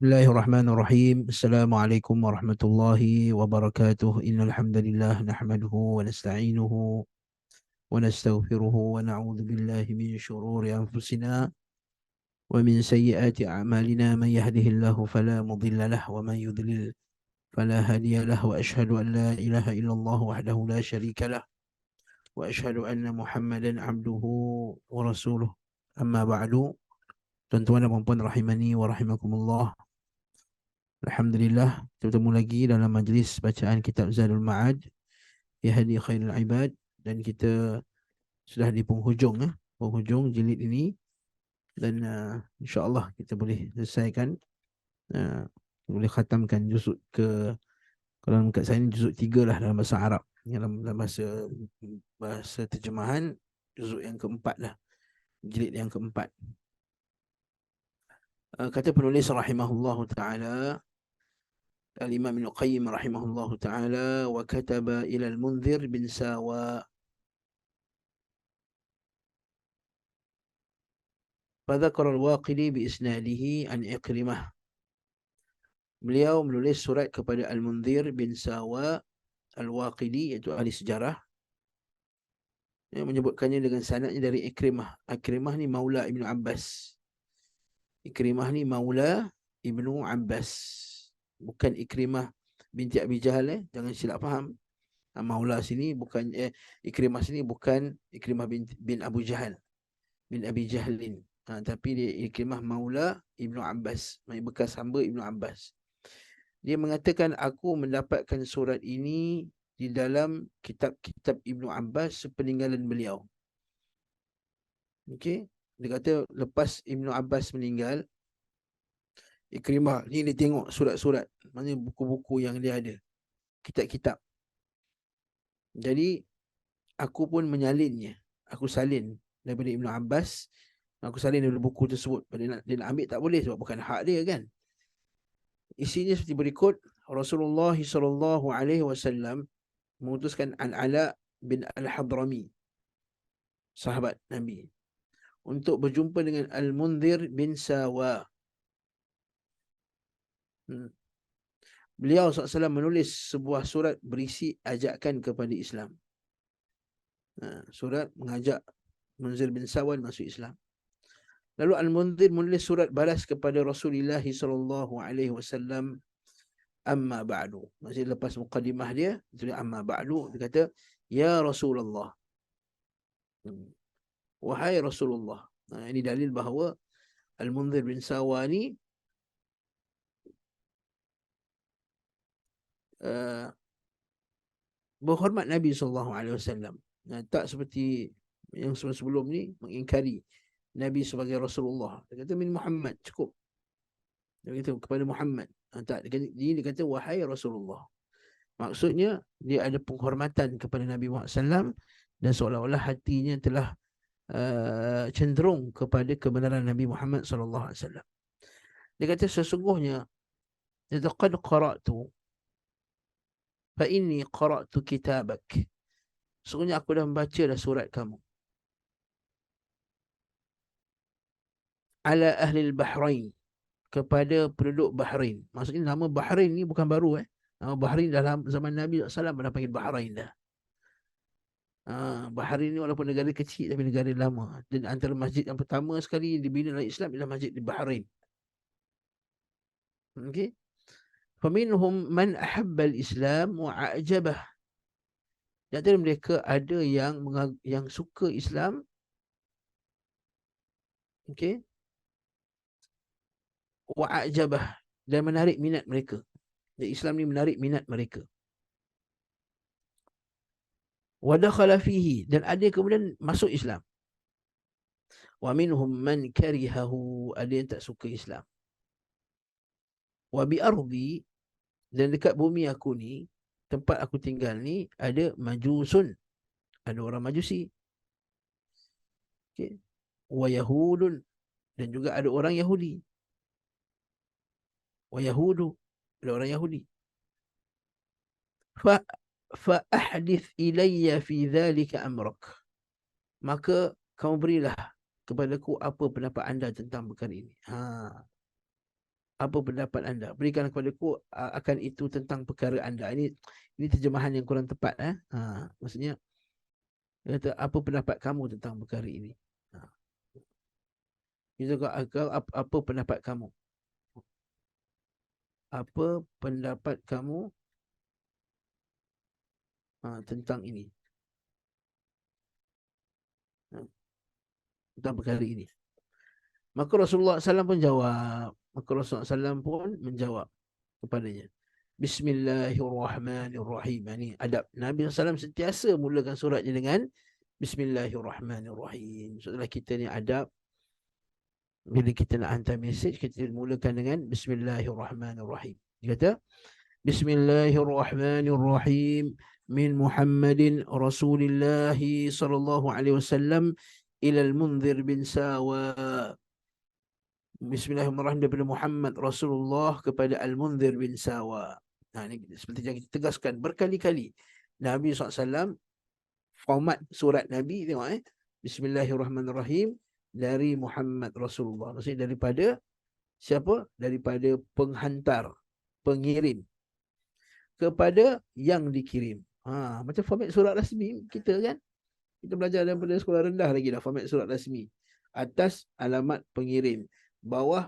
الله الرحمن الرحيم. السلام عليكم ورحمة الله وبركاته. إن الحمد لله نحمده ونستعينه ونستغفره ونعوذ بالله من شرور أنفسنا ومن سيئات أعمالنا. من يهده الله فلا مضل له ومن يضلل فلا هادي له، وأشهد أن لا إله إلا الله وحده لا شريك له، وأشهد أن محمدا عبده ورسوله. أما بعد. Tuan-tuan dan puan rahimani wa rahimakumullah. Alhamdulillah, kita bertemu lagi dalam majlis bacaan kitab Zadul Ma'ad fi Hadi Khairul Ibad, dan kita sudah di penghujung jilid ini, dan insya-Allah kita boleh selesaikan, uh, boleh khatamkan juzuk ke, kalau dekat saya ni juzuk 3 lah dalam bahasa Arab. Dalam bahasa terjemahan, juzuk yang keempat lah, jilid yang keempat. Kata penulis rahimahullahu taala, Al-Imam Ibn Qayyim rahimahullahu ta'ala, wa kataba ila al-Mundhir bin Sawa fadhakara al-Waqidi bi isnadihi an Ikrimah. Beliau menulis surat kepada Al-Mundhir bin Sawa Al-Waqidi, iaitu ahli sejarah, yang menyebutkannya dengan sanadnya dari Ikrimah. Ikrimah ni maula Ibnu Abbas. Ikrimah ni maula Ibnu Abbas, bukan Ikrimah binti Abi Jahal, jangan silap faham. Maula sini bukan Ikrimah sini bukan Ikrimah bin Abu Jahal, bin Abi Jahlin, tapi dia Ikrimah maula Ibnu Abbas, bekas hamba Ibnu Abbas. Dia mengatakan, aku mendapatkan surat ini di dalam kitab-kitab Ibnu Abbas sepeninggalan beliau. Okey, dia kata lepas Ibnu Abbas meninggal, Ikrimah ni dia tengok surat-surat, maknanya buku-buku yang dia ada, kitab-kitab. Jadi aku pun menyalinnya. Aku salin daripada Ibnu Abbas. Aku salin daripada buku tersebut. Dia nak ambil tak boleh, sebab bukan hak dia kan. Isinya seperti berikut. Rasulullah SAW mengutuskan Al-Ala bin Al-Hadrami, sahabat Nabi, untuk berjumpa dengan Al-Mundhir bin Sawa. Beliau SAW menulis sebuah surat berisi ajakan kepada Islam. Surat mengajak Munzir bin Sawan masuk Islam. Lalu Al-Mundhir menulis surat balas kepada Rasulullah SAW, amma ba'du. Maksudnya lepas muqaddimah dia, tulis amma ba'du, dia kata, ya Rasulullah, wahai Rasulullah. Ini dalil bahawa Al-Mundhir bin Sawa ni berhormat Nabi SAW. Tak seperti yang sebelum ni mengingkari Nabi sebagai Rasulullah. Dia kata min Muhammad, cukup. Dia kata kepada Muhammad. Tak, dia kata wahai Rasulullah. Maksudnya dia ada penghormatan kepada Nabi Muhammad SAW, dan seolah-olah hatinya telah cenderung kepada kebenaran Nabi Muhammad SAW. Dia kata sesungguhnya, qad qara'tu fa inni qara'tu kitabak. Sesungguhnya aku dah membaca dah surat kamu. Ala ahli al-Bahrain, kepada penduduk Bahrain. Maksudnya nama Bahrain ni bukan baru. Nama Bahrain dalam zaman Nabi SAW dah panggil Bahrain dah. Bahrain ni walaupun negara kecil tapi negara lama. Dan antara masjid yang pertama sekali dibina oleh Islam ialah masjid di Bahrain. Okey. Faminhum man ahabba al-Islam wa a'jabah. Di antara mereka ada yang suka Islam, okey, wa a'jabah, dan menarik minat mereka. Dan Islam ni menarik minat mereka. Wa dakhala fihi, dan ada kemudian masuk Islam. Wa minhum man karihahu, ada yang tak suka Islam. Wa bi ardi, dan dekat bumi aku ni, tempat aku tinggal ni, ada majusun, ada orang majusi. Okay. Wa yahudun, dan juga ada orang Yahudi. Wa yahudu, ada orang Yahudi. Fa ahdith ilayya fi dhalika amrak, maka kamu berilah kepadaku apa pendapat anda tentang perkara ini. Apa pendapat anda? Berikan kepadaku akan itu tentang perkara anda. Ini terjemahan yang kurang tepat. Maksudnya, dia kata, apa pendapat kamu tentang perkara ini? Dia kata, apa pendapat kamu? Apa pendapat kamu tentang ini? Tentang perkara ini. Maka Rasulullah SAW pun jawab. Maka Rasulullah SAW pun menjawab kepadanya. Bismillahirrahmanirrahim. Ini adab. Nabi SAW sentiasa mulakan suratnya dengan Bismillahirrahmanirrahim. Setelah kita ni adab, bila kita nak hantar mesej, kita mulakan dengan Bismillahirrahmanirrahim. Dia kata, Bismillahirrahmanirrahim. Min Muhammadin Rasulillahi sallallahu alaihi wasallam ila al-Mundhir bin Sawa. Bismillahirrahmanirrahim daripada Muhammad Rasulullah kepada Al-Mundhir bin Sawa. Ini seperti yang kita tegaskan berkali-kali. Nabi SAW, format surat Nabi, tengok Bismillahirrahmanirrahim dari Muhammad Rasulullah. Maksudnya daripada siapa? Daripada penghantar, pengirim kepada yang dikirim. Macam format surat rasmi kita kan. Kita belajar daripada sekolah rendah lagi dah format surat rasmi. Atas alamat pengirim, bawah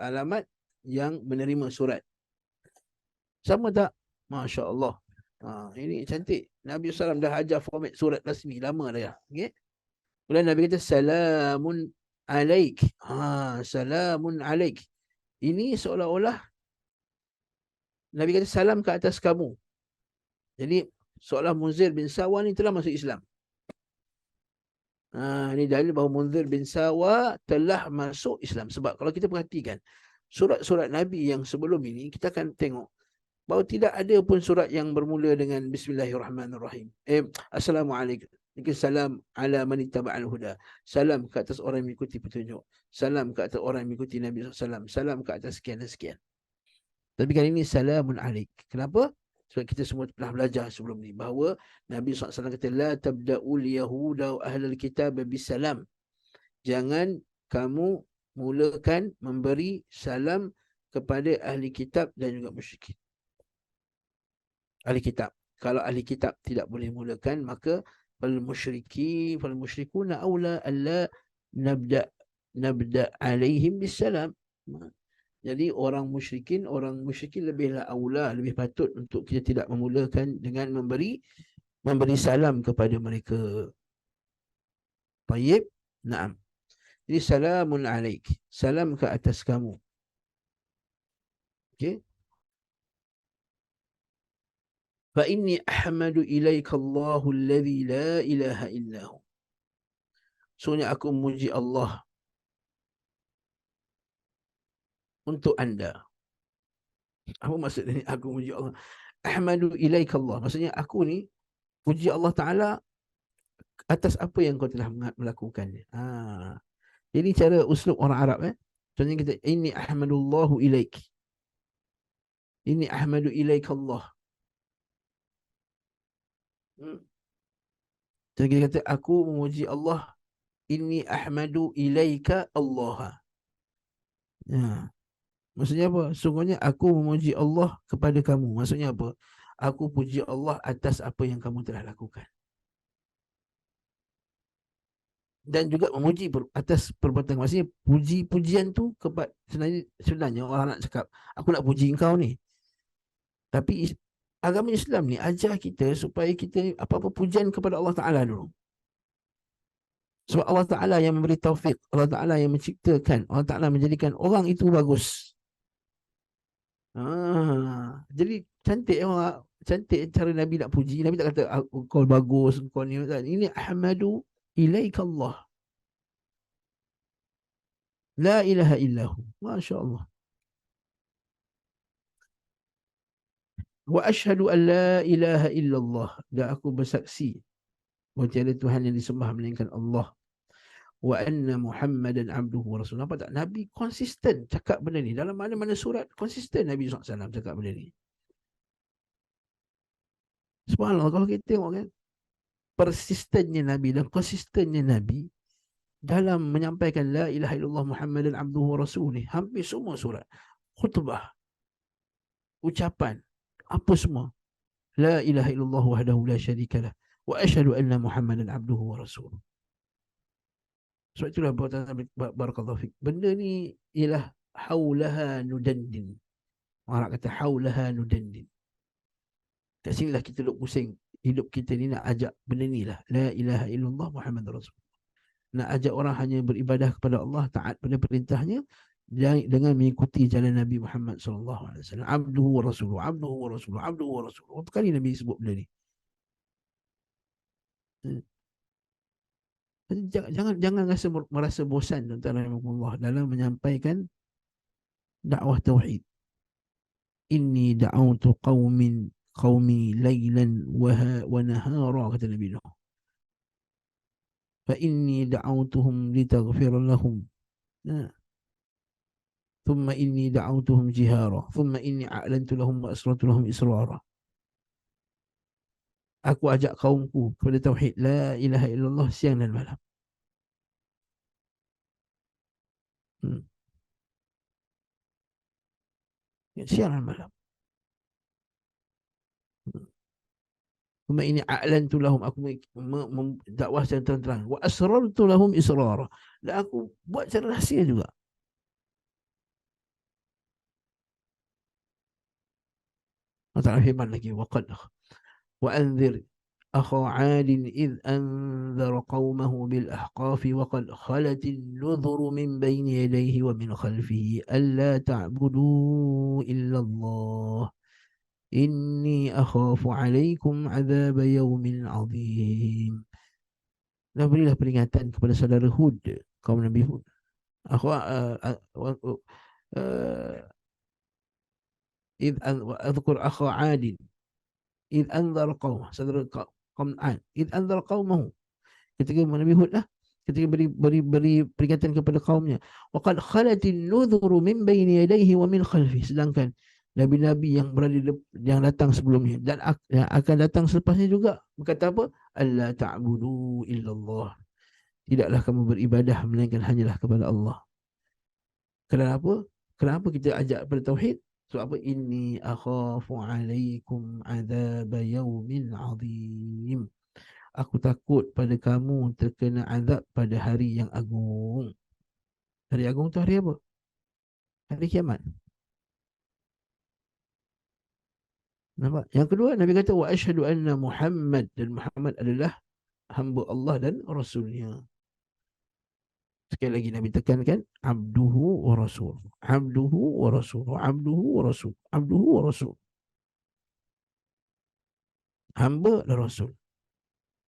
alamat yang menerima surat. Sama tak? Masya Allah. Ini cantik. Nabi SAW dah ajar format surat rasmi lama dah. Okay? Kemudian Nabi kata salamun alaik. Salamun alaik. Ini seolah-olah Nabi kata salam ke atas kamu. Jadi seolah Munzir bin Sawa ni telah masuk Islam. Ini dalil bahawa Munzir bin Sawa telah masuk Islam. Sebab kalau kita perhatikan surat-surat Nabi yang sebelum ini, kita akan tengok bahawa tidak ada pun surat yang bermula dengan Bismillahirrahmanirrahim. Assalamualaikum. Salam ala man ittaba'al huda. Salam ke atas orang yang mengikuti petunjuk. Salam ke atas orang yang mengikuti Nabi SAW. Salam ke atas sekian dan sekian. Tapi kali ini salamun alaik. Kenapa? Sebab kita semua pernah belajar sebelum ni bahawa Nabi SAW kata la tabda'ul yahuda wa ahlul kitab bisalam. Jangan kamu mulakan memberi salam kepada ahli kitab dan juga musyrikin. Ahli kitab. Kalau ahli kitab tidak boleh mulakan, maka fal musyrikuna aula alla nabda alaihim bisalam. Jadi orang musyrikin lebihlah aula, lebih patut untuk kita tidak memulakan dengan memberi salam kepada mereka. Tayyib? Naam. Jadi salamun alaik. Salam ke atas kamu. Okey. Fa inni ahmadu ilaika Allahu alladhi la ilaha illahu. Sungguhnya aku memuji Allah untuk anda. Apa maksud ini aku memuji Allah? Ahmadu ilaika Allah. Maksudnya aku ni puji Allah Ta'ala atas apa yang kau telah melakukan. Jadi cara uslub orang Arab. Contohnya kita, inni ahmadullahu ilaik. Inni ahmadu ilaika Allah. Jadi kita kata, aku memuji Allah. Inni ahmadu ilaika Allah. Maksudnya apa? Sungguhnya aku memuji Allah kepada kamu. Maksudnya apa? Aku puji Allah atas apa yang kamu telah lakukan. Dan juga memuji atas perbuatan. Maksudnya pujian tu sebenarnya orang nak cakap, aku nak puji engkau ni. Tapi agama Islam ni ajar kita supaya kita apa-apa pujian kepada Allah Ta'ala dulu. Sebab Allah Ta'ala yang memberi taufik, Allah Ta'ala yang menciptakan, Allah Ta'ala menjadikan orang itu bagus. Jadi cantik cara Nabi nak puji. Nabi tak kata kau bagus, kau ni. Ini ahmadu ilaika Allah. La ilaha illahu. Masya Allah. Wa ashhadu an la ilaha illallah. Dan aku bersaksi bahawa tiada Tuhan yang disembah melainkan Allah. Wa anna Muhammadan abduhu wa rasuluh. Nampak tak? Nabi konsisten cakap benda ni. Dalam mana-mana surat, konsisten Nabi SAW cakap benda ni. Subhanallah, kalau kita tengok kan, persistennya Nabi dan konsistennya Nabi, dalam menyampaikan la ilaha illallah Muhammadan abduhu wa rasulih, hampir semua surat, khutbah, ucapan, apa semua, la ilaha illallah wahdahu la syarikalah wa asyhadu anna Muhammadan abduhu wa rasuluh. Sebab itulah barakallahu fik. Benda ni ialah haulaha nudandin. Orang kata haulaha nudandin. Kat sinilah kita duk pusing. Hidup kita ni nak ajak benda ni lah. La ilaha illallah Muhammad Rasul. Nak ajak orang hanya beribadah kepada Allah, taat pada perintahnya dengan mengikuti jalan Nabi Muhammad sallallahu alaihi wasallam. Abduhu wa rasuluhu, abduhu wa rasuluhu, abduhu wa rasuluhu. Berapa kali Nabi sebut benda ni? Jangan merasa bosan tuan-tuan rahimahullah dalam menyampaikan dakwah tauhid. Inni da'autu qaumi laylan wa nahara, kata Nabi Nuh. Fa inni da'autuhum litaghfir lahum. Thumma inni da'autuhum jihara. Thumma inni a'lantu lahum wa asrartu lahum israra. Aku ajak kaumku kepada tauhid la ilaha illallah siang dan malam. Siang dan malam. Thumma inni a'lantu lahum, aku dakwah secara terang-terang. Wa asrartu lahum israra. Dan aku buat secara rahsia juga. Allah Ta'ala firman lagi, وأنذر أخا عاد إذ أنذر قومه بالأحقاف وقد خلت النذر من بين يديه ومن خلفه ألا تعبدوا إلا الله إني أخاف عليكم عذاب يوم عظيم. Dan berilah peringatan kepada saudara Hud, kaum Nabi Hud. إذ أذكر أخا عاد إذ أنذر قومه, saudara kaum Ad, إذ أنذر قومه, ketika Nabi Hud lah, ketika beri peringatan kepada kaumnya. Waqad khalatin nudhuru min baini yadayhi wa min khalfi, sedangkan nabi-nabi yang yang datang sebelumnya dan yang akan datang selepasnya juga berkata apa? Alla ta'budu illallah, tidaklah kamu beribadah melainkan hanyalah kepada Allah. Kenapa? Kenapa kita ajak pada tauhid? Sebab apa? Inni akhafu alaikum azab yaumin azim. Aku takut pada kamu terkena azab pada hari yang agung. Hari agung tu hari apa? Hari kiamat. Nampak? Yang kedua, Nabi kata wa asyhadu anna Muhammad, dan Muhammad adalah hamba Allah dan rasulnya. Sekali lagi Nabi tekankan abduhu wa rasul, abduhu wa rasul, abduhu wa rasul, abduhu wa rasul. Hamba dan rasul.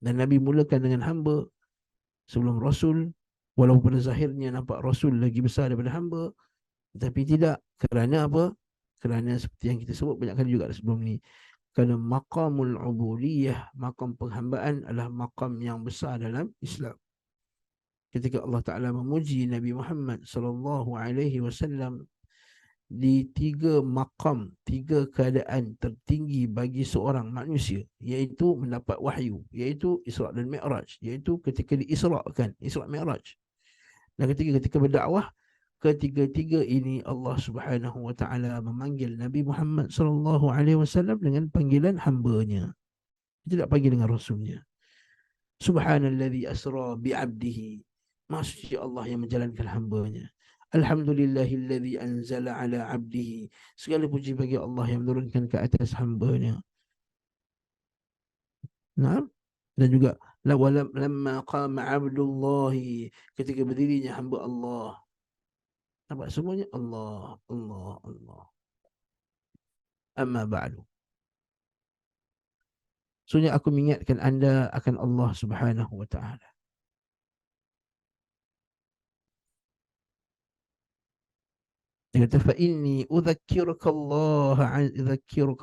Dan Nabi mulakan dengan hamba sebelum rasul, walaupun pada zahirnya nampak rasul lagi besar daripada hamba, tetapi tidak. Kerana apa? Kerana seperti yang kita sebut banyak kali juga sebelum ni, kerana maqamul ubudiyah, maqam penghambaan adalah maqam yang besar dalam Islam. Ketika Allah Ta'ala memuji Nabi Muhammad sallallahu alaihi wasallam di 3 maqam, 3 keadaan tertinggi bagi seorang manusia, iaitu mendapat wahyu, iaitu Isra' dan Mi'raj, iaitu ketika diisra'kan, Isra' Mi'raj, dan ketika berdakwah. Ketiga-tiga ini Allah Subhanahu wa Ta'ala memanggil Nabi Muhammad sallallahu alaihi wasallam dengan panggilan hamba-Nya. Dia tidak panggil dengan rasulnya. Subhanalladzi asra bi'abdihi, maksudnya Allah yang menjalankan hamba-Nya. Alhamdulillahilladzi anzala ala abdihi, segala puji bagi Allah yang menurunkan ke atas hamba-Nya. Nah, dan juga lamma qama abdullahi, ketika berdirinya hamba Allah. Nampak semuanya Allah, Allah, Allah. Amma ba'du. Sebenarnya aku mengingatkan anda akan Allah Subhanahu wa Ta'ala. Dia kata fa inni udzakiruka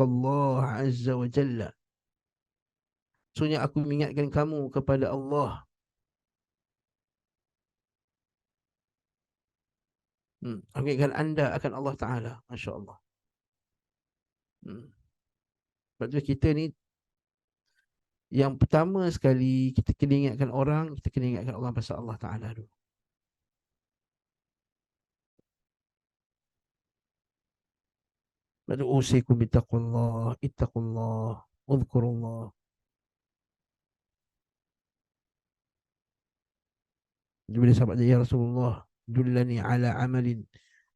Allah azza wa jalla. Sebenarnya aku mengingatkan kamu kepada Allah. Aku ingatkan anda akan Allah Ta'ala. Masya Allah. Sebab tu kita ni, yang pertama sekali kita kena ingatkan orang, kita kena ingatkan Allah pasal Allah Ta'ala dulu. Usikum bittaqullah, ittaqullah, udhkurullah. Bila sahabat dia, ya Rasulullah, dullani ala amalin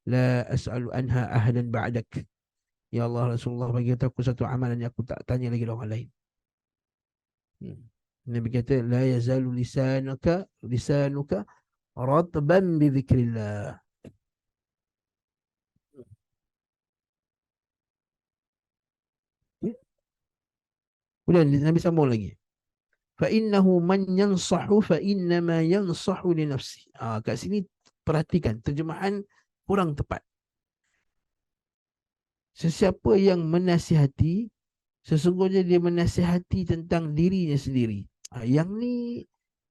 la as'alu anha ahadan ba'dak. Ya Allah, Rasulullah bagi aku satu amalan yang aku tak tanya lagi orang lain. Hmm. Nabi kata, la yazalu lisanuka ratban bi dzikrillah. Kemudian Nabi sambung lagi. Fa innahu man yansahu fa innama yansahu li nafsi. Kat sini perhatikan terjemahan kurang tepat. Sesiapa yang menasihati, sesungguhnya dia menasihati tentang dirinya sendiri. Yang ni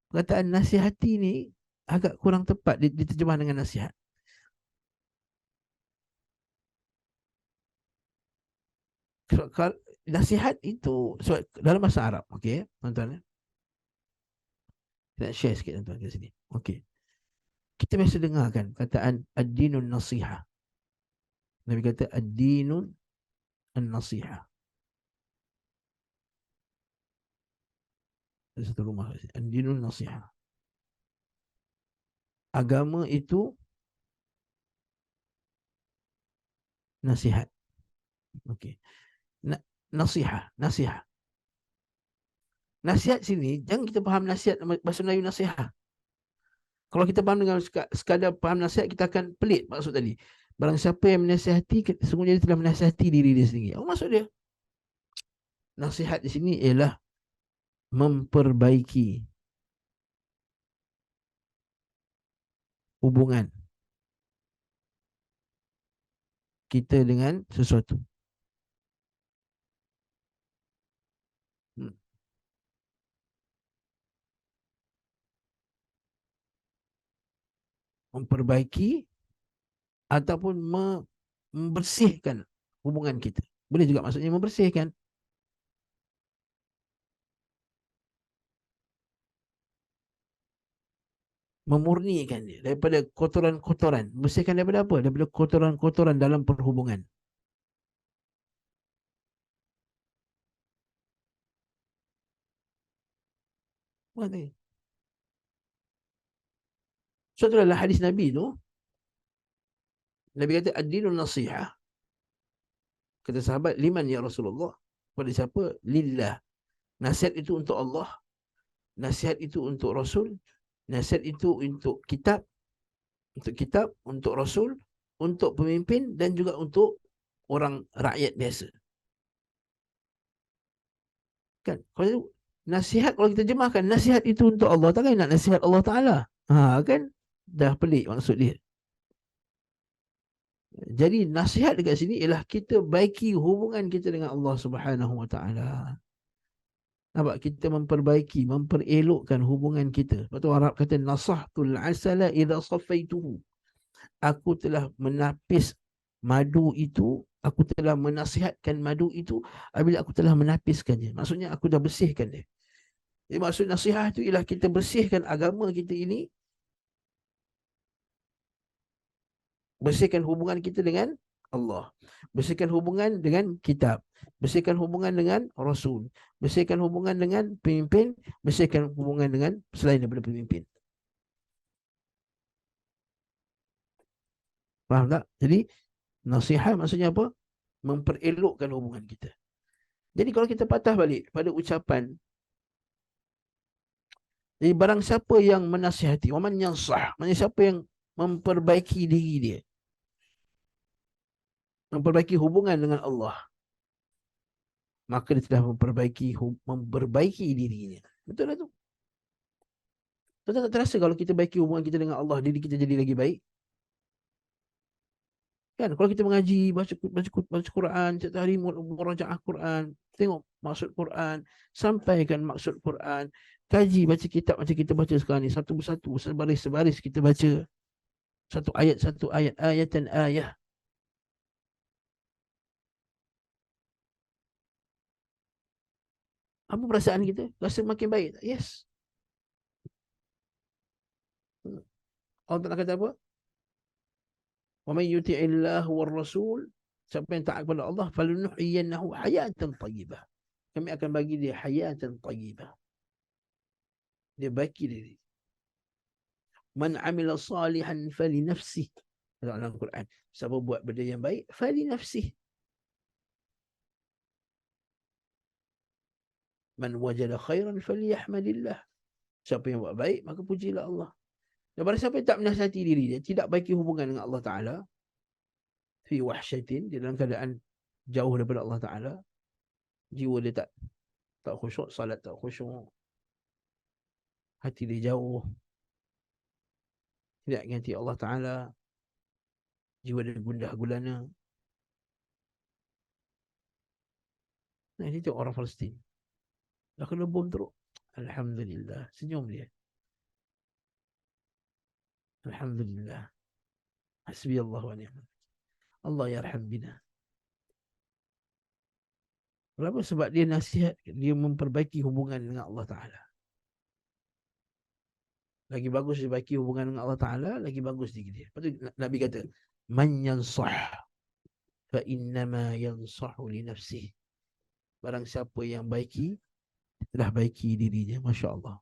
perkataan nasihati ni agak kurang tepat diterjemah dengan nasihat. Nasihat itu dalam bahasa Arab, okey, tuan-tuan. Kita share sikit tuan-tuan kat sini. Okey. Kita biasa dengar kan kataan ad-dinun nasihah. Nabi kata ad-dinun an-nasihah. Ada satu rumah ad-dinun nasihah. Agama itu nasihat. Okey. Nasihat, nasihat. Nasihat sini jangan kita faham nasihat bahasa Melayu nasihat. Kalau kita faham dengan sekadar faham nasihat, kita akan pelik maksud tadi. Barang siapa yang menasihati, sesungguhnya dia telah menasihati diri dia sendiri. Apa maksud dia? Nasihat di sini ialah memperbaiki hubungan kita dengan sesuatu. Hmm. Memperbaiki ataupun membersihkan hubungan kita. Boleh juga maksudnya membersihkan. Memurnikan dia daripada kotoran-kotoran. Bersihkan daripada apa? Daripada kotoran-kotoran dalam perhubungan. Mana? Suatu adalah hadis Nabi tu. Nabi kata ad-dinun nasihah. Kata sahabat, liman ya Rasulullah? Pada siapa? Lillah. Nasihat itu untuk Allah. Nasihat itu untuk Rasul. Nasihat itu untuk kitab. Untuk kitab, untuk Rasul, untuk pemimpin dan juga untuk orang rakyat biasa. Kan? Kalau nasihat, kalau kita jemahkan nasihat itu untuk Allah, takkan nak nasihat Allah Ta'ala. Kan? Dah pelik maksud dia. Jadi nasihat dekat sini ialah kita baiki hubungan kita dengan Allah Subhanahu Wa Ta'ala. Nampak? Kita memperbaiki, memperelokkan hubungan kita. Lepas tu Arab kata nasahtul asala idza safaituhu. Aku telah menapis madu itu, aku telah menasihatkan madu itu apabila aku telah menapiskannya. Maksudnya aku dah bersihkan dia. Jadi maksud nasihat itu ialah kita bersihkan agama kita ini, bersihkan hubungan kita dengan Allah, bersihkan hubungan dengan kitab, bersihkan hubungan dengan Rasul, bersihkan hubungan dengan pemimpin, bersihkan hubungan dengan selain daripada pemimpin. Faham tak? Jadi nasihat maksudnya apa? Memperelokkan hubungan kita. Jadi kalau kita patah balik pada ucapan, jadi barang siapa yang menasihati, waman yang sah, maksudnya siapa yang memperbaiki diri dia, memperbaiki hubungan dengan Allah, maka dia telah memperbaiki dirinya. Betul lah tu. Kita tak terasa kalau kita baiki hubungan kita dengan Allah, diri kita jadi lagi baik. Kan? Kalau kita mengaji, baca Quran, setiap hari murajaah Quran, tengok maksud Quran, sampaikan maksud Quran, kaji, baca kitab macam kita baca sekarang ni, satu persatu, sebaris-sebaris kita baca, satu ayat, ayatan ayah. Apa perasaan kita? Rasa makin baik tak? Yes. Allah Ta'ala kata apa? وَمَنْ يُطِعِ اللَّهَ وَالرَّسُولَ Siapa yang taat kepada Allah, falunuhyiyannahu hayatan thayyibah. Kami akan bagi dia hayatan thayyibah. Dia bagi diri. Man amila salihan fali nafsih. Dalam Al-Quran. Siapa buat benda yang baik, fali nafsih. Man wajada khairan faliyahmadillah. Siapa yang buat baik, maka pujilah Allah. Dan pada siapa yang tak menasihati diri dia, tidak baiki hubungan dengan Allah Ta'ala, fi wahsyatin, dia dalam keadaan jauh daripada Allah Ta'ala, jiwa dia tak khusyuk, salat tak khusyuk, hati dia jauh, tidak ingat Allah Ta'ala, jiwa dia gundah gulana. Nah, ini tengok orang Palestin. Dah kena bom teruk. Alhamdulillah. Senyum dia. Alhamdulillah. Hasbi Allah wa ni'mal. Allah yarham bina. Kenapa? Sebab dia nasihat, dia memperbaiki hubungan dengan Allah Ta'ala. Lagi bagus dia baiki hubungan dengan Allah Ta'ala, lagi bagus dia. Lepas tu Nabi kata, man yansah fa innama yansahu li nafsih. Barang siapa yang baiki, telah baiki dirinya. Masya Allah.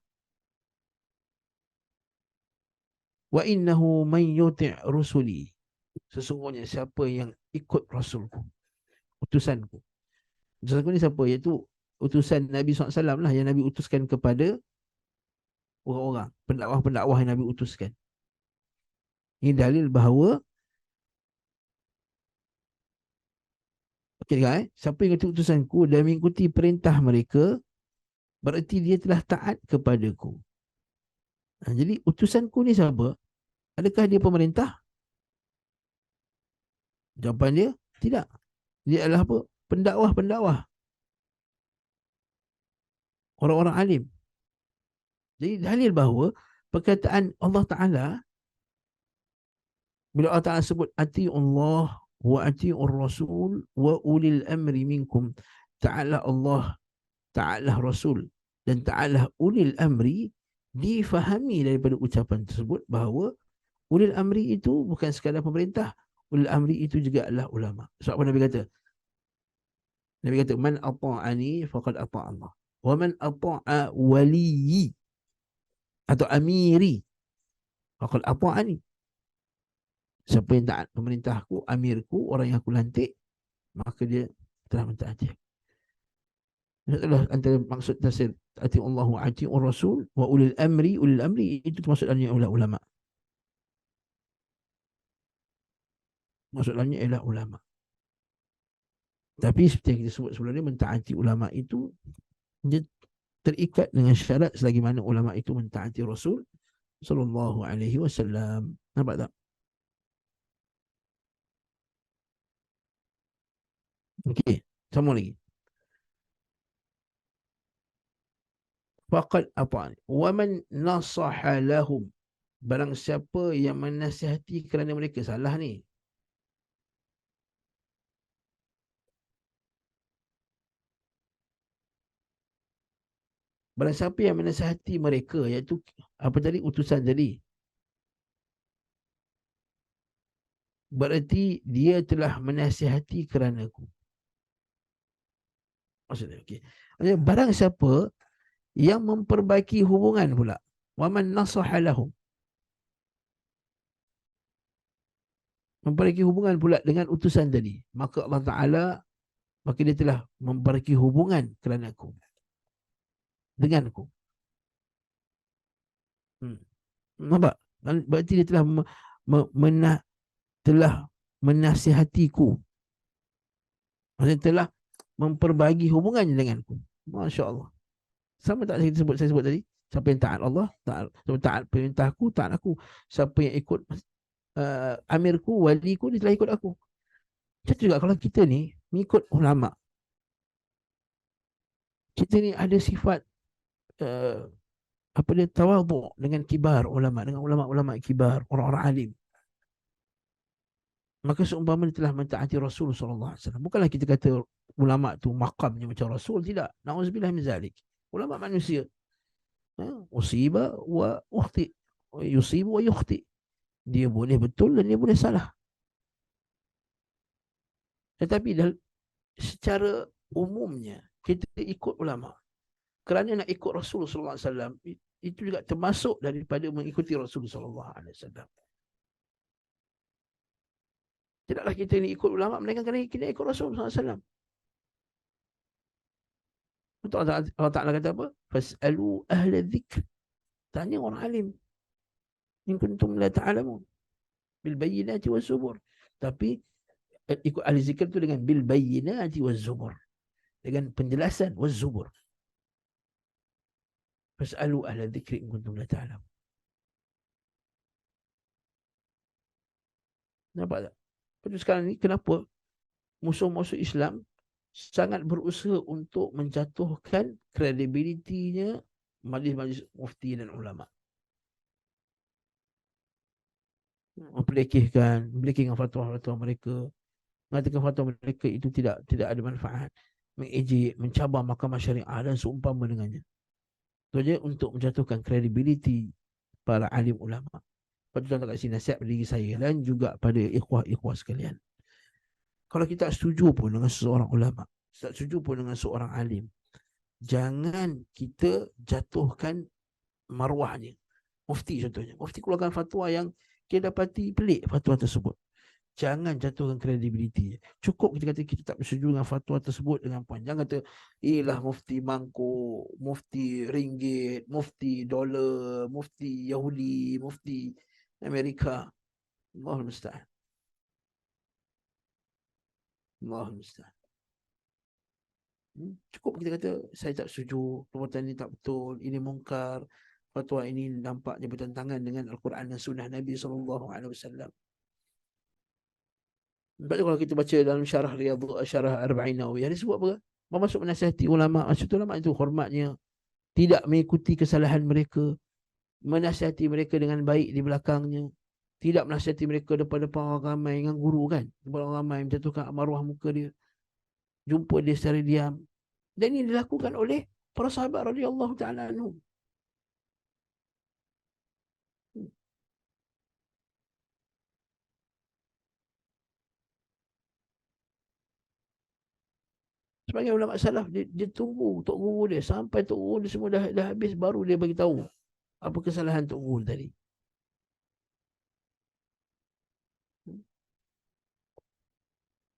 Wa innahu man yuti' rusuli. Sesungguhnya siapa yang ikut Rasulku, utusanku. Utusanku ni siapa? Iaitu utusan Nabi SAW lah, yang Nabi utuskan kepada orang-orang, pendakwah-pendakwah yang Nabi utuskan. Ini dalil bahawa siapa yang ikut utusanku dan mengikuti perintah mereka, berarti dia telah taat kepadaku. Jadi utusanku ni siapa? Adakah dia pemerintah? Jawapan dia, tidak. Dia adalah apa? Pendakwah-pendakwah. Orang-orang alim. Jadi dalil bahawa perkataan Allah Ta'ala, bila Allah Ta'ala sebut ati'ullah wa ati'ur rasul wa ulil amri minkum, ta'ala Allah, ta'ala Rasul dan ta'ala ulil amri, difahami daripada ucapan tersebut bahawa ulil amri itu bukan sekadar pemerintah, ulil amri itu juga adalah ulama. Sebab apa Nabi kata? Nabi kata, man ata'ani faqad ata'a Allah. Wa man ata'a waliyi atau amiri faqad ata'ani. Siapa yang taat pemerintahku, amirku, orang yang aku lantik, maka dia telah mentaati. Itulah antara maksud tafsir ati Allah wa ati Rasul wa ulil amri. Ulil amri itu termasuk dalamnya ulama. Maksud dalamnya ialah ulama. Tapi seperti yang kita sebut sebelum ni, mentaati ulama itu dia terikat dengan syarat selagi mana ulama itu mentaati Rasul sallallahu alaihi wasallam. Nampak tak? Okey, sama lagi. Faqad ata'ani wa man nasaha lahum. Barang siapa yang menasihati kerana mereka, salah ni. Barang siapa yang menasihati mereka, iaitu apa tadi, utusan tadi, berarti dia telah menasihati kerana aku. Maksudnya, okey. Barang siapa yang memperbaiki hubungan pula, waman nasaha lahum, memperbaiki hubungan pula dengan utusan tadi, maka Allah Ta'ala, maka dia telah memperbaiki hubungan kerana aku, denganku. Nampak? Berarti dia telah telah menasihatiku. Maksudnya telah memperbaiki hubungannya denganku. Masya Allah. Sama tak saya sebut tadi? Siapa yang taat Allah, taat perintahku, taat aku. Siapa yang ikut amirku, waliku, dia telah ikut aku. Macam juga kalau kita ni mengikut ulama, kita ni ada sifat apa dia, tawadhu dengan kibar ulama, dengan ulama-ulama kibar, orang-orang alim, maka seumpama dia telah mentaati Rasul sallallahu alaihi wasallam. Bukanlah kita kata ulama tu maqamnya macam Rasul, tidak. Nauzubillah min zalik. Ulama manusia. Usiba wa ukhti, yusibu wa yukhti. Dia boleh betul dan dia boleh salah. Tetapi secara umumnya kita ikut ulama. Kerana nak ikut Rasul sallallahu alaihi wasallam itu juga termasuk daripada mengikuti Rasul sallallahu alaihi wasallam. Tidaklah kita ni ikut ulama, melainkan kerana kita ikut Rasul sallallahu alaihi wasallam. Betul Allah Ta'ala kata apa? Fas'alu ahla dzikr. Tanya orang alim. In kuntum la ta'lamun. Bil bayyinati waz zubur. Tapi ikut ahli zikir tu dengan bil bayyinati waz zubur. Dengan penjelasan waz zubur. Fas'alu ahla dzikri in kuntum la ta'lamun. Nampak tak? Lepas sekarang ni kenapa musuh-musuh Islam sangat berusaha untuk menjatuhkan kredibilitinya majlis-majlis mufti dan ulama. Memperlekehkan fatwa-fatwa mereka, mengatakan fatwa mereka itu tidak ada manfaat, mengejek, mencabar mahkamah syariah dan seumpama dengannya. Itu saja untuk menjatuhkan kredibiliti para alim ulama. Lepas tu tuan tak kasi nasihat pada diri saya dan juga pada ikhwah-ikhwah sekalian. Kalau kita tak setuju pun dengan seseorang ulama, tak setuju pun dengan seorang alim, jangan kita jatuhkan maruahnya. Mufti contohnya, mufti keluarkan fatwa yang kita dapati pelik fatwa tersebut. Jangan jatuhkan kredibiliti. Cukup kita kata kita tak bersetuju dengan fatwa tersebut dengan puan. Jangan kata, lah mufti mangkuk, mufti ringgit, mufti dolar, mufti Yahudi, mufti Amerika. Allahul musta'an. Allahul musta'an. Cukup kita kata saya tak setuju, perbuatan ini tak betul, ini mungkar, fatwa ini nampaknya bertentangan dengan Al-Quran dan Sunnah Nabi SAW. Sebab tu kalau kita baca dalam syarah syarah Arba'in Nawawiyah, dia sebut apa? Masuk menasihati ulama. Maksud ulama itu hormatnya, tidak mengikuti kesalahan mereka, menasihati mereka dengan baik di belakangnya, tidak menasihati mereka depan-depan orang ramai dengan guru kan, depan orang ramai menjatuhkan maruah muka dia, jumpa dia secara diam. Dan ini dilakukan oleh para sahabat radhiyallahu ta'ala anhum. Sebagai ulama salaf, dia tunggu tok guru dia sampai tok guru dia semua dah habis, baru dia bagi tahu apa kesalahan tok guru tadi.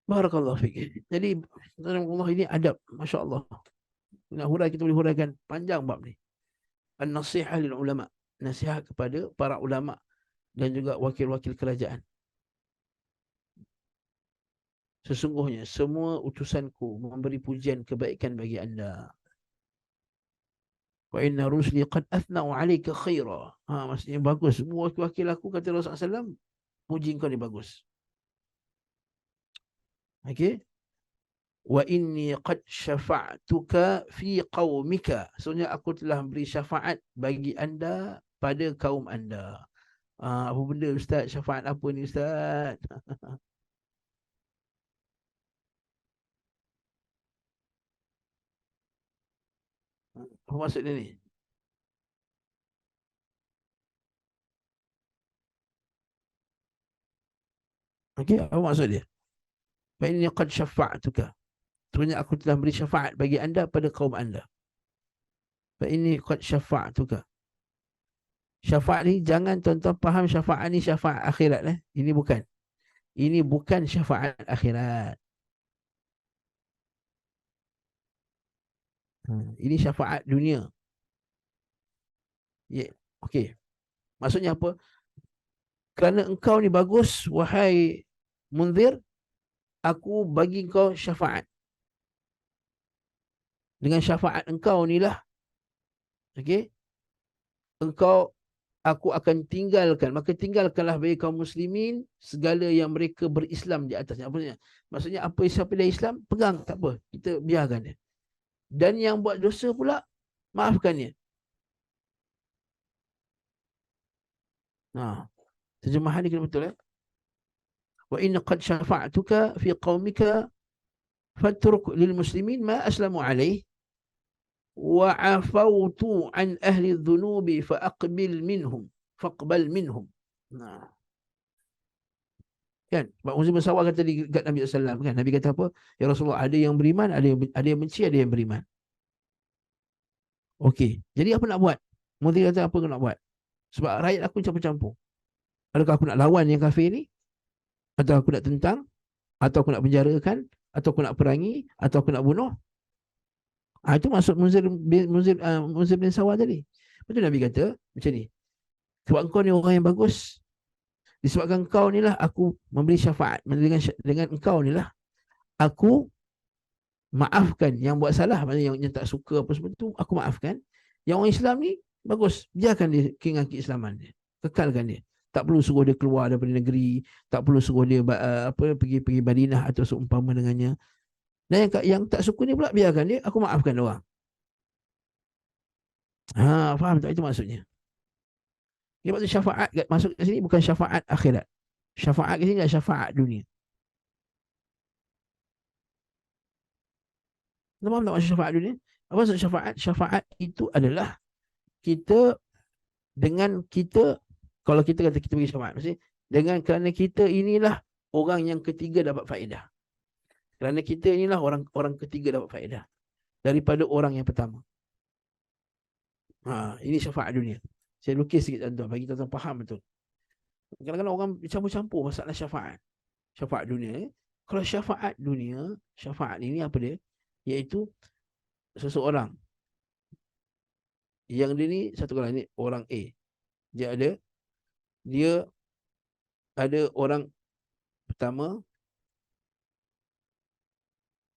Barakallahu fiik. Jadi Allah ini adab, masya-Allah. Nak hurai kita boleh huraikan panjang bab ni. An-nasihah lil ulama, nasihat kepada para ulama dan juga wakil-wakil kerajaan. Sesungguhnya semua utusanku memberi pujian kebaikan bagi anda. Wa inna rusli qad athna'u 'alaika khaira. Maksudnya bagus. Semua wakil aku, kata Rasulullah SAW, puji kau ni bagus. Okey. Wa inni qad syafa'tuka fi qaumika. Maksudnya aku telah beri syafaat bagi anda pada kaum anda. Apa benda ustaz? Syafaat apa ni ustaz? Apa maksud dia ni? Okey, apa maksud dia? Fa inni qad syafa'tuka. Maksudnya aku telah beri syafaat bagi anda pada kaum anda. Fa inni qad syafa'tuka. Syafaat ni jangan tuan-tuan faham syafaat ni syafaat akhirat Ini bukan. Ini bukan syafaat akhirat. Ini syafaat dunia. Ya, okey. Maksudnya apa? Kerana engkau ni bagus, wahai Munzir, aku bagi engkau syafaat. Dengan syafaat engkau ni lah, okey, aku akan tinggalkan, maka tinggalkanlah bagi kaum muslimin segala yang mereka berislam di atasnya. Maksudnya apa siapa dia Islam, pegang, tak apa, kita biarkan dia. Dan yang buat dosa pula, maafkannya. Terjemahan ni kena betul Wa inna qad syafa'tuka fi qaumika fatruk lil muslimin ma aslamu alaih wa afawtu an ahli dhunubi faqbal minhum. Kan? Sebab Munzir bin Sawah kata dekat Nabi SAW kan. Nabi kata apa? Ya Rasulullah, ada yang beriman, ada yang benci, ada yang beriman. Okey. Jadi apa nak buat? Munzir kata apa aku nak buat? Sebab rakyat aku campur-campur. Adakah aku nak lawan yang kafir ni? Atau aku nak tentang? Atau aku nak penjarakan? Atau aku nak perangi? Atau aku nak bunuh? Itu maksud Munzir bin Sawah tadi. Lepas tu Nabi kata macam ni. Sebab engkau ni orang yang bagus. Disebabkan engkau ni lah aku memberi syafaat. Dengan engkau ni lah aku maafkan yang buat salah, maksudnya yang tak suka apa semua tu aku maafkan. Yang orang Islam ni bagus, biarkan dia dengan keislaman dia, kekalkan dia. Tak perlu suruh dia keluar daripada negeri, tak perlu suruh dia pergi Madinah atau seumpama dengannya. Dan yang tak suka ni pula biarkan dia, aku maafkan orang. Faham tak itu maksudnya? Dia maksud syafaat masuk kat sini bukan syafaat akhirat. Syafaat kat sini adalah syafaat dunia. Faham tak maksud syafaat dunia? Apa maksud syafaat? Syafaat itu adalah kita dengan kita, kalau kita kata kita bagi syafaat, maksudnya dengan kerana kita inilah orang yang ketiga dapat faedah. Kerana kita inilah orang ketiga dapat faedah daripada orang yang pertama. Ini syafaat dunia. Saya lukis sikit tuan-tuan bagi tuan-tuan faham betul. Kadang-kadang orang campur-campur masalah syafaat. Syafaat dunia. Kalau syafaat dunia, syafaat ini apa dia? Iaitu seseorang yang dia ni, satu kali ni orang A. Dia ada orang pertama,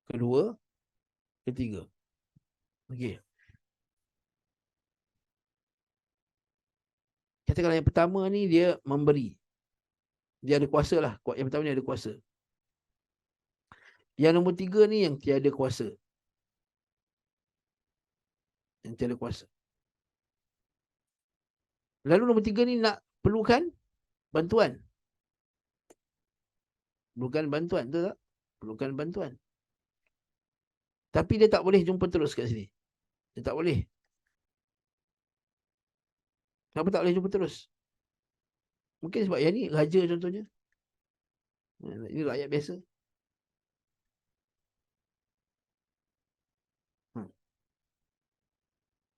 kedua, ketiga. Okey. Katakanlah yang pertama ni dia memberi. Dia ada kuasa lah. Yang pertama ni ada kuasa. Yang nombor tiga ni yang tiada kuasa. Yang tiada kuasa. Lalu nombor tiga ni nak perlukan bantuan. Perlukan bantuan, betul tak? Perlukan bantuan. Tapi dia tak boleh jumpa terus kat sini. Dia tak boleh. Kenapa tak boleh jumpa terus? Mungkin sebab yang ni raja contohnya. Ini rakyat biasa.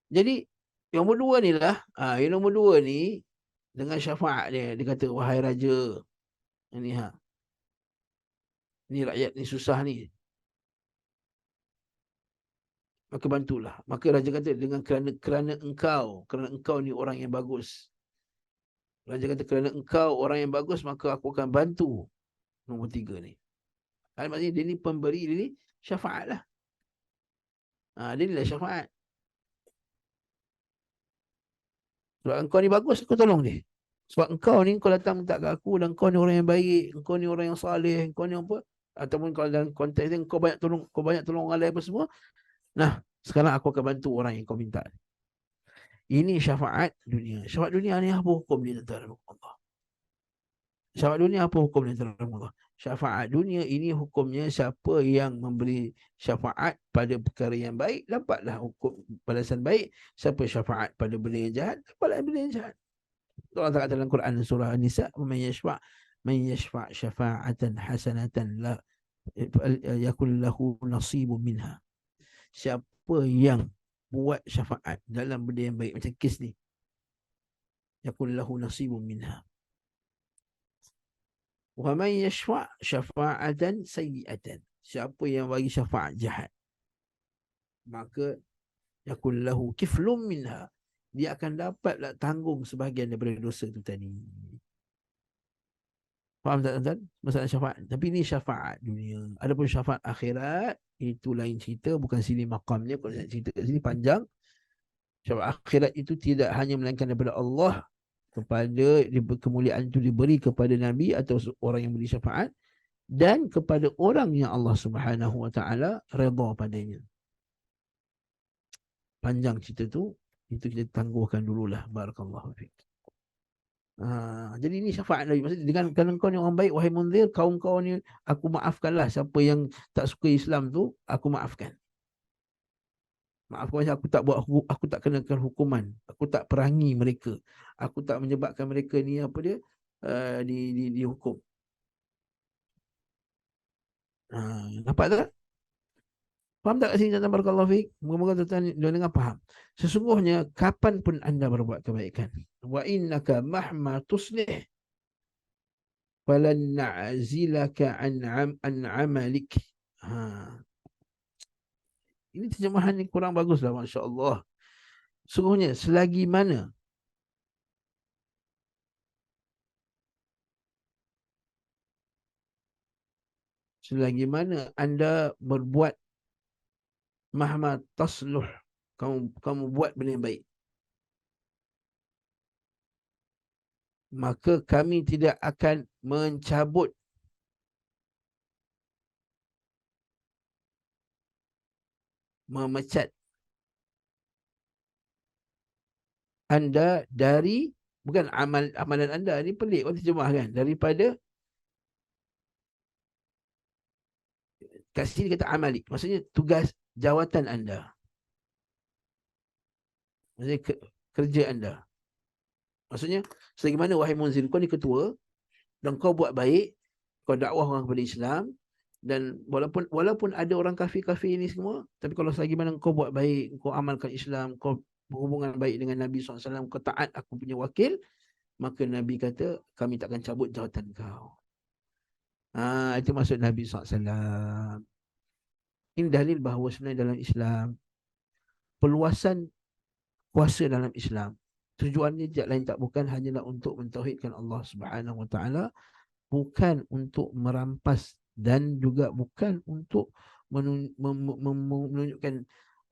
Jadi yang nombor dua ni lah, yang nombor dua ni dengan syafaat dia kata, wahai raja, ini ni rakyat ni susah ni, maka bantulah. Maka raja kata dengan kerana engkau ni orang yang bagus. Raja kata kerana engkau orang yang bagus, maka aku akan bantu nombor tiga ni. Maksudnya dia ni pemberi, dia ni syafaat lah. Dia ni lah syafaat. Sebab engkau ni bagus, aku tolong dia. Sebab engkau ni, kau datang minta kat aku, dan kau ni orang yang baik, engkau ni orang yang saleh, engkau ni apa, ataupun kalau dalam konteks dia, kau banyak tolong orang lain apa semua. Nah, sekarang aku akan bantu orang yang kau minta. Ini syafaat dunia. Syafaat dunia ni apa hukum dia, tuan-tuan Allah? Syafaat dunia apa hukum dia, tuan-tuan Allah? Syafaat dunia ini hukumnya siapa yang memberi syafaat pada perkara yang baik, dapatlah hukum balasan baik. Siapa syafaat pada benda yang jahat, dapatlah benda yang jahat. Allah kata dalam Quran surah An-Nisa, man yashfa' syafa'atan hasanatan la yakul lahu nasibun minha. Siapa yang buat syafaat dalam benda yang baik macam kes ni, yakul lahu nasibun minha. Wa man yashfa' syafa'atan sayyi'atan. Siapa yang bagi syafaat jahat, maka yakul lahu kiflum minha. Dia akan dapatlah tanggung sebahagian daripada dosa itu tadi. Faham tak tuan-tuan? Masalah syafaat. Tapi ini syafaat dunia. Adapun syafaat akhirat, itu lain cerita. Bukan sini makamnya. Kalau saya cerita kat sini panjang. Syafaat akhirat itu tidak hanya melainkan daripada Allah, kepada kemuliaan itu diberi kepada Nabi atau orang yang beri syafaat, dan kepada orang yang Allah Subhanahu Wa Taala redha padanya. Panjang cerita tu. Itu kita tangguhkan dululah. Barakallahu fiik. Jadi ini syafaat Nabi. Maksudnya dengan kerana kau ni orang baik, wahai Munzir, kaum kau ni aku maafkanlah. Siapa yang tak suka Islam tu, aku maafkan. Maafkan macam aku tak kenakan hukuman. Aku tak perangi mereka. Aku tak menyebabkan mereka ni apa dia dihukum. Nampak tak? Faham tak kat sini tuan-tuan barakallahu fiik? Moga-moga tuan-tuan dan dengar faham. Sesungguhnya kapan pun anda berbuat kebaikan, wa innaka mahma tuslih falan na'zilaka an amalik. Ha. Ini terjemahan yang kurang bagus lah, masya-Allah. Sesungguhnya selagi mana anda berbuat mahma tasluh, kamu buat benda yang baik, maka kami tidak akan mencabut, memecat anda dari, bukan amalan anda ni pelik orang terjemah kan, daripada, kat sini kata amalik, maksudnya tugas jawatan anda, maksudnya kerja anda. Maksudnya selagi mana wahai munzir, kau ni ketua dan kau buat baik, kau dakwah orang kepada Islam, dan walaupun ada orang kafir-kafir ini semua, tapi kalau selagi mana kau buat baik, kau amalkan Islam, kau berhubungan baik dengan Nabi SAW, kau taat aku punya wakil, maka Nabi kata kami takkan cabut jawatan kau. Itu maksud Nabi SAW. Ini dalil bahawa sebenarnya dalam Islam, perluasan kuasa dalam Islam, tujuannya tidak lain tak bukan hanyalah untuk mentauhidkan Allah Subhanahu Wa Taala, bukan untuk merampas, dan juga bukan untuk menunjukkan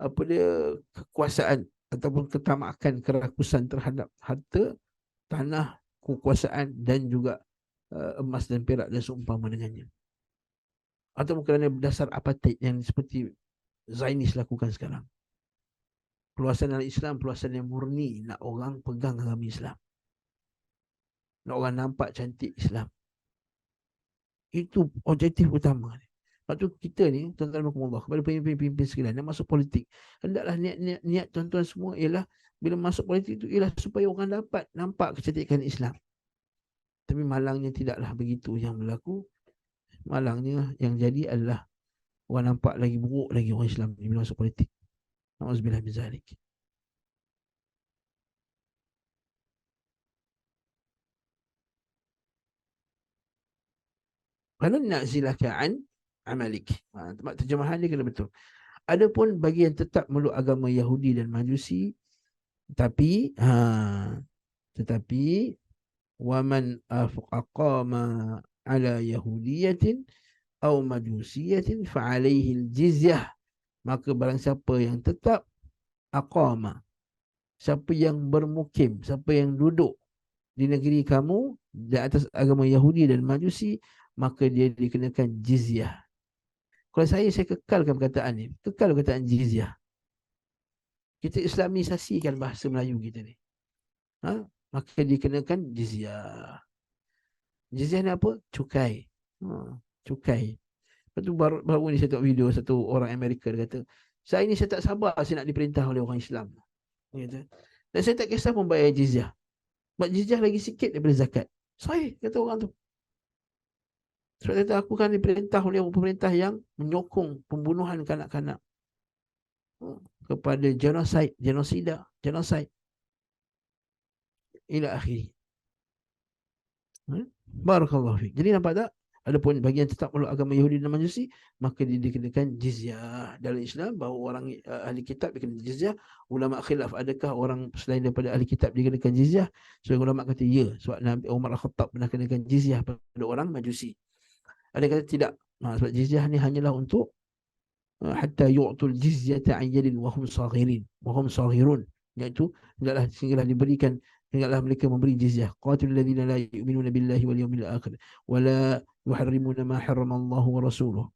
apa dia, kekuasaan ataupun ketamakan, kerakusan terhadap harta, tanah, kekuasaan dan juga emas dan perak dan seumpama dengannya, atau kerana berdasar apartheid yang seperti Zainis lakukan sekarang. Perluasan dalam Islam, perluasan yang murni, nak orang pegang agama Islam, nak orang nampak cantik Islam. Itu objektif utama. Lepas tu kita ni, tuan-tuan Allah, kepada pemimpin-pemimpin sekalian yang masuk politik, hendaklah niat tuan-tuan semua ialah bila masuk politik itu ialah supaya orang dapat nampak kecantikan Islam. Tapi malangnya tidaklah begitu yang berlaku. Malangnya yang jadi adalah orang nampak lagi buruk lagi orang Islam ni bila masuk politik. Na'udzubillah min zalik. Falan na'zilaka an amalik. Terjemahan dia kena betul. Adapun bagi yang tetap meluk agama Yahudi dan Majusi, tetapi waman aqama ala yahudiyatin aw majusiyatin fa alaihi aljizyah, maka barang siapa yang tetap aqama, siapa yang bermukim, siapa yang duduk di negeri kamu di atas agama Yahudi dan Majusi, maka dia dikenakan jizyah. Kalau saya kekalkan perkataan ni, kekal perkataan jizyah. Kita islamisasikan bahasa Melayu kita ni. Maka dikenakan jizyah. Jizyah ni apa? Cukai. Cukai. Lepas tu baru ni saya tengok video satu orang Amerika, dia kata, saya tak sabar saya nak diperintah oleh orang Islam. Dia kata, dan saya tak kisah membayar jizyah. Sebab jizyah lagi sikit daripada zakat. Saya kata orang tu. Sebab kata aku kan diperintah oleh pemerintah yang menyokong pembunuhan kanak-kanak, kepada genosida, ila akhiri. Barakallahu fiik. Jadi nampak tak? Adapun bagi yang tetap meluk agama Yahudi dan Majusi, maka dia dikenakan jizyah. Dalam Islam, bahawa orang ahli kitab dikenakan jizyah. Ulama khilaf, adakah orang selain daripada ahli kitab dikenakan jizyah? Sebagai ulama kata ya, sebab Nabi Umar Al-Khattab pernah kenakan jizyah pada orang Majusi. Ada kata tidak. Sebab jizyah ni hanyalah untuk hatta yu'tul jizyata an yadin wa hum saghirun, iaitu sehinggalah diberikan, hendaklah mereka memberi jizyah. Qatilul ladzina la yu'minuna billahi wal yawmil akhir wa la yuharrimuna ma harramallahu wa rasuluhu.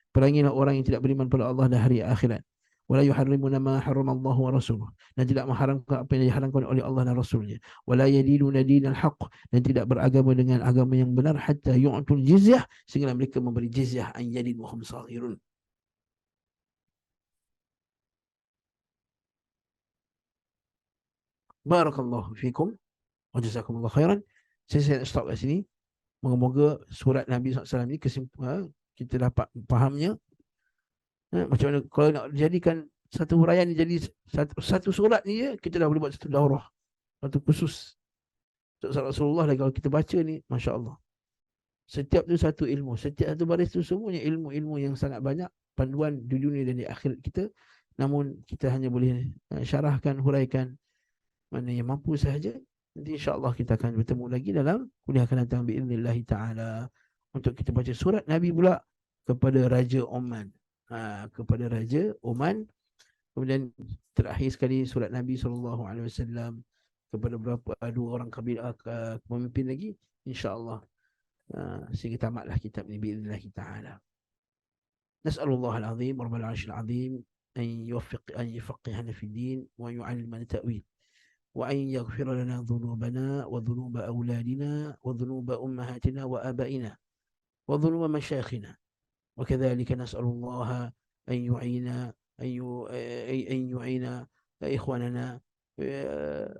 Perangilah orang yang tidak beriman pada Allah dan hari akhirat. Wa la yuharrimuna ma harramallahu wa rasuluhu. Dan tidak mengharamkan apa yang diharamkan oleh Allah dan Rasulnya. Wa la yadinuna dinal haqq. Dan tidak beragama dengan agama yang benar hatta yu'tul jizyah, sehingga mereka memberi jizyah an yadin wa hum saghirun. Barakallahu fikum wa jazakumullah khairan. Saya nak stop kat sini. Moga-moga surat Nabi SAW ni kita dapat fahamnya. Macam mana kalau nak jadikan satu huraian ni jadi satu surat ni je, kita dah boleh buat satu daurah, satu khusus untuk Rasulullah. Dan kalau kita baca ni, Masya Allah, setiap tu satu ilmu, setiap satu baris tu semuanya ilmu-ilmu yang sangat banyak, panduan di dunia dan di akhirat kita. Namun kita hanya boleh syarahkan, huraikan mana yang mampu sahaja. Nanti insya-Allah kita akan bertemu lagi dalam kuliah akan datang biiznillah taala, untuk kita baca surat Nabi pula kepada Raja Oman. Kepada Raja Oman. Kemudian terakhir sekali surat Nabi SAW kepada dua orang kabilah pemimpin lagi, insya-Allah. Sehingga tamatlah kitab ini biiznillah taala. Nas'alullah al-azim rabbal arsyil azim an yufaqqihana fi din wa yu'allimana ta'wil, وأن يغفر لنا ذنوبنا وذنوب أولادنا وذنوب أمهاتنا وآبائنا وذنوب مشايخنا. وكذلك نسأل الله أن يعين أن يعين إخواننا،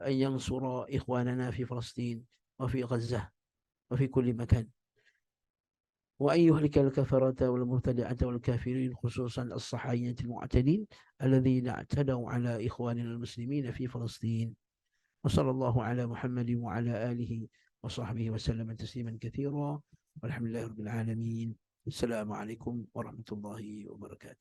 أن ينصر إخواننا في فلسطين وفي غزة وفي كل مكان، وأن يهلك الكفرة والمبتدعة والكافرين، خصوصا الصهاينة المعتدين الذين اعتدوا على إخواننا المسلمين في فلسطين. وصلى الله على محمد وعلى آله وصحبه وسلم تسليما كثيرا، والحمد لله رب العالمين. السلام عليكم ورحمة الله وبركاته.